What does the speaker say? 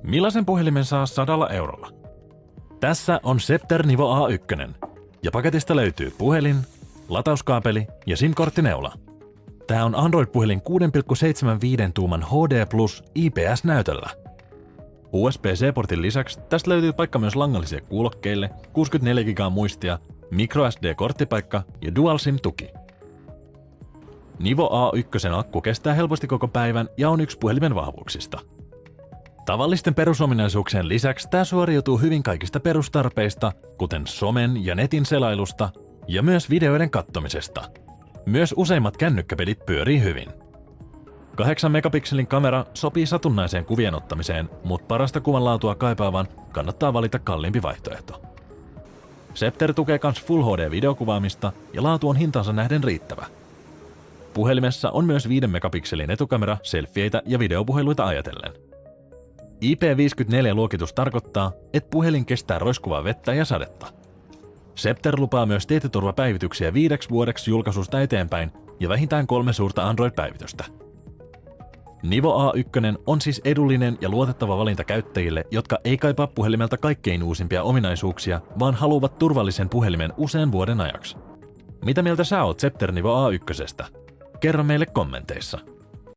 Millaisen puhelimen saa 100 eurolla? Tässä on Scepter Nivo A1, ja paketista löytyy puhelin, latauskaapeli ja SIM-korttineula. Tää on Android-puhelin 6,75 tuuman HD Plus IPS-näytöllä. USB-C-portin lisäksi tästä löytyy paikka myös langallisille kuulokkeille, 64 GB muistia, microSD-korttipaikka ja Dual SIM-tuki. Nivo A1 akku kestää helposti koko päivän ja on yksi puhelimen vahvuuksista. Tavallisten perusominaisuuksien lisäksi tämä suoriutuu hyvin kaikista perustarpeista, kuten somen ja netin selailusta ja myös videoiden kattomisesta. Myös useimmat kännykkäpelit pyörii hyvin. 8 megapikselin kamera sopii satunnaiseen kuvien ottamiseen, mutta parasta kuvanlaatua kaipaavan kannattaa valita kalliimpi vaihtoehto. Scepter tukee myös Full HD-videokuvaamista ja laatu on hintansa nähden riittävä. Puhelimessa on myös 5 megapikselin etukamera selfieitä ja videopuheluita ajatellen. IP54-luokitus tarkoittaa, että puhelin kestää roiskuvaa vettä ja sadetta. Scepter lupaa myös tietoturvapäivityksiä 5 vuodeksi julkaisusta eteenpäin ja vähintään 3 suurta Android-päivitystä. Nivo A1 on siis edullinen ja luotettava valinta käyttäjille, jotka ei kaipaa puhelimelta kaikkein uusimpia ominaisuuksia, vaan haluavat turvallisen puhelimen usean vuoden ajaksi. Mitä mieltä sä oot Scepter Nivo A1? Kerro meille kommenteissa.